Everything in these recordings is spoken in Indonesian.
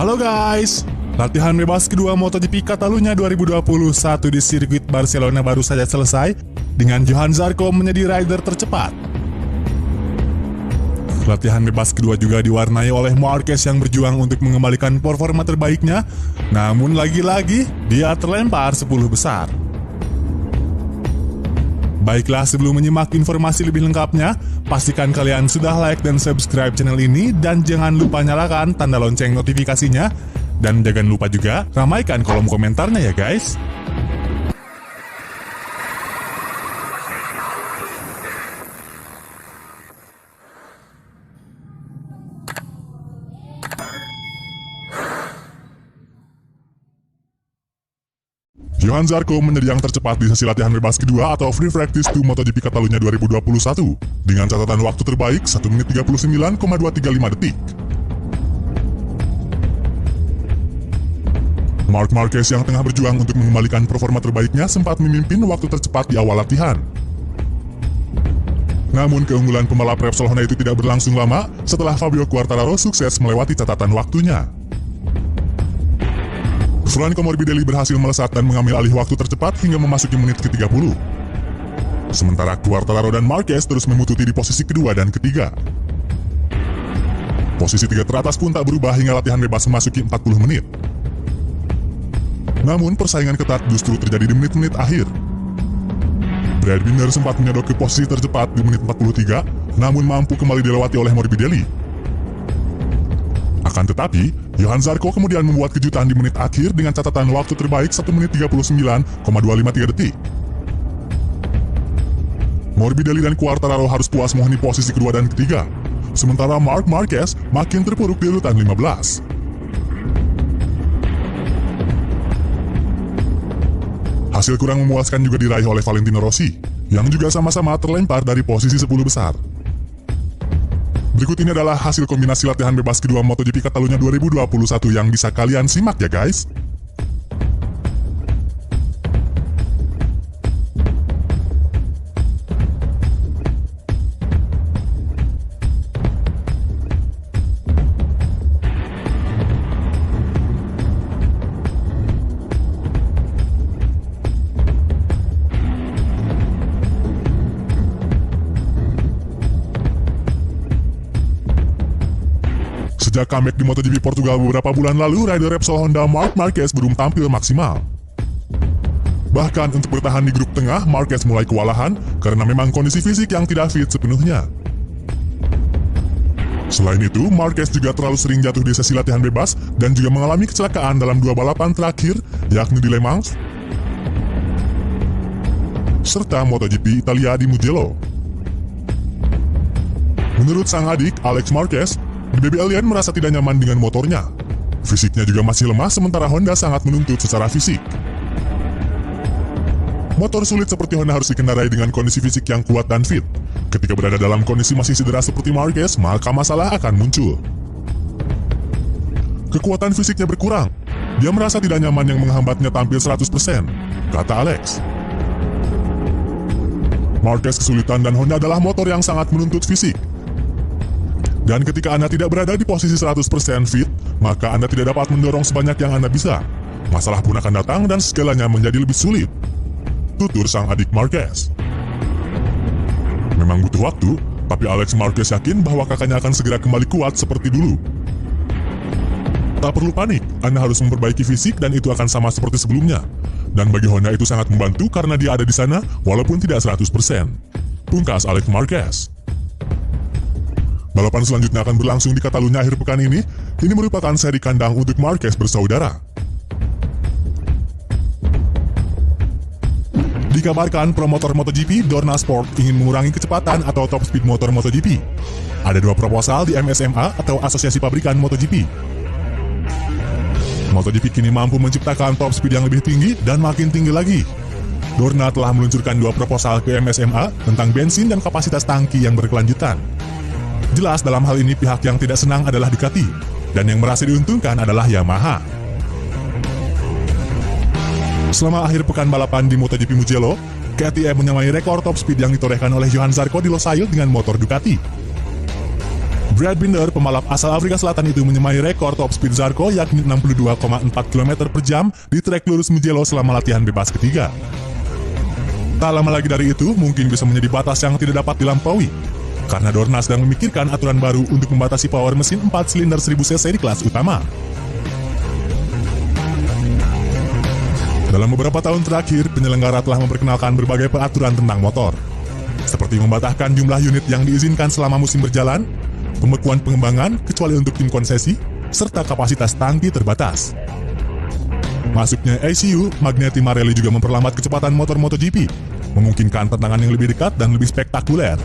Halo guys, latihan bebas kedua MotoGP Catalunya 2021 di sirkuit Barcelona baru saja selesai dengan Johan Zarco menjadi rider tercepat. Latihan bebas kedua juga diwarnai oleh Marquez yang berjuang untuk mengembalikan performa terbaiknya, namun lagi-lagi dia terlempar 10 besar. Baiklah, sebelum menyimak informasi lebih lengkapnya, pastikan kalian sudah like dan subscribe channel ini dan jangan lupa nyalakan tanda lonceng notifikasinya dan jangan lupa juga ramaikan kolom komentarnya ya guys. Johan Zarco menjadi yang tercepat di sesi latihan bebas kedua atau Free Practice 2 MotoGP Catalunya 2021 dengan catatan waktu terbaik 1 menit 39,235 detik. Marc Marquez yang tengah berjuang untuk mengembalikan performa terbaiknya sempat memimpin waktu tercepat di awal latihan. Namun keunggulan pembalap Repsol Honda itu tidak berlangsung lama setelah Fabio Quartararo sukses melewati catatan waktunya. Franco Morbidelli berhasil melesat dan mengambil alih waktu tercepat hingga memasuki menit ke-30. Sementara Quartararo dan Marquez terus memututi di posisi kedua dan ketiga. Posisi tiga teratas pun tak berubah hingga latihan bebas memasuki 40 menit. Namun persaingan ketat justru terjadi di menit-menit akhir. Brad Binder sempat menyodok ke posisi tercepat di menit 43, namun mampu kembali dilewati oleh Morbidelli. Akan tetapi, Johan Zarco kemudian membuat kejutan di menit akhir dengan catatan waktu terbaik 1 menit 39,253 detik. Morbidelli dan Quartararo harus puas menghuni posisi kedua dan ketiga, sementara Marc Marquez makin terpuruk di urutan 15. Hasil kurang memuaskan juga diraih oleh Valentino Rossi, yang juga sama-sama terlempar dari posisi 10 besar. Berikut ini adalah hasil kombinasi latihan bebas kedua MotoGP Catalunya 2021 yang bisa kalian simak ya guys. Sejak comeback di MotoGP Portugal beberapa bulan lalu, rider Repsol Honda Marc Marquez belum tampil maksimal. Bahkan untuk bertahan di grup tengah, Marquez mulai kewalahan karena memang kondisi fisik yang tidak fit sepenuhnya. Selain itu, Marquez juga terlalu sering jatuh di sesi latihan bebas dan juga mengalami kecelakaan dalam dua balapan terakhir, yakni di Le Mans serta MotoGP Italia di Mugello. Menurut sang adik, Alex Marquez, The Baby Alien merasa tidak nyaman dengan motornya. Fisiknya juga masih lemah sementara Honda sangat menuntut secara fisik. Motor sulit seperti Honda harus dikendarai dengan kondisi fisik yang kuat dan fit. Ketika berada dalam kondisi masih cedera seperti Marquez, maka masalah akan muncul. Kekuatan fisiknya berkurang. Dia merasa tidak nyaman yang menghambatnya tampil 100%, kata Alex. Marquez kesulitan dan Honda adalah motor yang sangat menuntut fisik. Dan ketika Anda tidak berada di posisi 100% fit, maka Anda tidak dapat mendorong sebanyak yang Anda bisa. Masalah pun akan datang dan segalanya menjadi lebih sulit, tutur sang adik Marquez. Memang butuh waktu, tapi Alex Marquez yakin bahwa kakaknya akan segera kembali kuat seperti dulu. Tak perlu panik, Anda harus memperbaiki fisik dan itu akan sama seperti sebelumnya. Dan bagi Honda itu sangat membantu karena dia ada di sana walaupun tidak 100%. Pungkas Alex Marquez. Balapan selanjutnya akan berlangsung di Catalunya akhir pekan ini. Ini merupakan seri kandang untuk Marquez bersaudara. Dikabarkan promotor MotoGP, Dorna Sport, ingin mengurangi kecepatan atau top speed motor MotoGP. Ada dua proposal di MSMA atau Asosiasi Pabrikan MotoGP. MotoGP kini mampu menciptakan top speed yang lebih tinggi dan makin tinggi lagi. Dorna telah meluncurkan dua proposal ke MSMA tentang bensin dan kapasitas tangki yang berkelanjutan. Jelas dalam hal ini pihak yang tidak senang adalah Ducati, dan yang merasa diuntungkan adalah Yamaha. Selama akhir pekan balapan di MotoGP Mugello, KTM menyamai rekor top speed yang ditorehkan oleh Johan Zarco di Losail dengan motor Ducati. Brad Binder, pembalap asal Afrika Selatan itu menyamai rekor top speed Zarco yakni 62,4 km per jam di trek lurus Mugello selama latihan bebas ketiga. Tak lama lagi dari itu, mungkin bisa menjadi batas yang tidak dapat dilampaui, karena Dorna sedang memikirkan aturan baru untuk membatasi power mesin 4 silinder 1000 cc di kelas utama. Dalam beberapa tahun terakhir, penyelenggara telah memperkenalkan berbagai peraturan tentang motor, seperti membatahkan jumlah unit yang diizinkan selama musim berjalan, pembekuan pengembangan kecuali untuk tim konsesi, serta kapasitas tangki terbatas. Masuknya ACU, Magneti Marelli juga memperlambat kecepatan motor MotoGP, memungkinkan tantangan yang lebih dekat dan lebih spektakuler.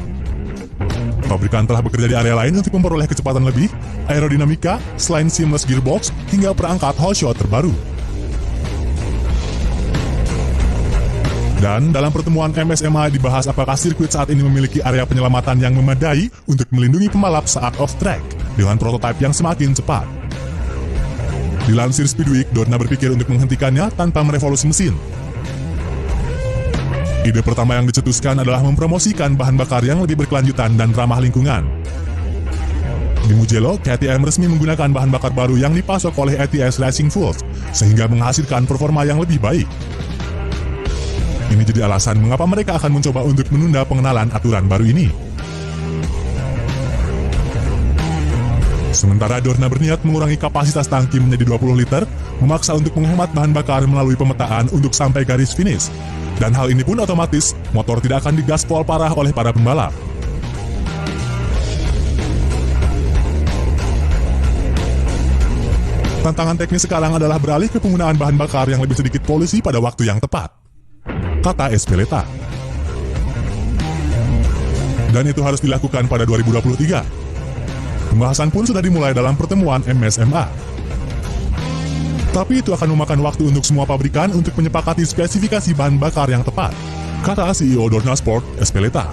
Pabrikan telah bekerja di area lain untuk memperoleh kecepatan lebih, aerodinamika, selain seamless gearbox, hingga perangkat whole shot terbaru. Dan dalam pertemuan MSMA dibahas apakah sirkuit saat ini memiliki area penyelamatan yang memadai untuk melindungi pembalap saat off-track dengan prototipe yang semakin cepat. Dilansir Speedweek, Dorna berpikir untuk menghentikannya tanpa merevolusi mesin. Ide pertama yang dicetuskan adalah mempromosikan bahan bakar yang lebih berkelanjutan dan ramah lingkungan. Di Mugello, KTM resmi menggunakan bahan bakar baru yang dipasok oleh ATS Racing Fuels, sehingga menghasilkan performa yang lebih baik. Ini jadi alasan mengapa mereka akan mencoba untuk menunda pengenalan aturan baru ini. Sementara Dorna berniat mengurangi kapasitas tangki menjadi 20 liter, memaksa untuk menghemat bahan bakar melalui pemetaan untuk sampai garis finish. Dan hal ini pun otomatis, motor tidak akan digaspol parah oleh para pembalap. Tantangan teknis sekarang adalah beralih ke penggunaan bahan bakar yang lebih sedikit polusi pada waktu yang tepat, kata Espeleta. Dan itu harus dilakukan pada 2023. Pembahasan pun sudah dimulai dalam pertemuan MSMA. Tapi itu akan memakan waktu untuk semua pabrikan untuk menyepakati spesifikasi bahan bakar yang tepat, kata CEO Dorna Sport, Espeleta.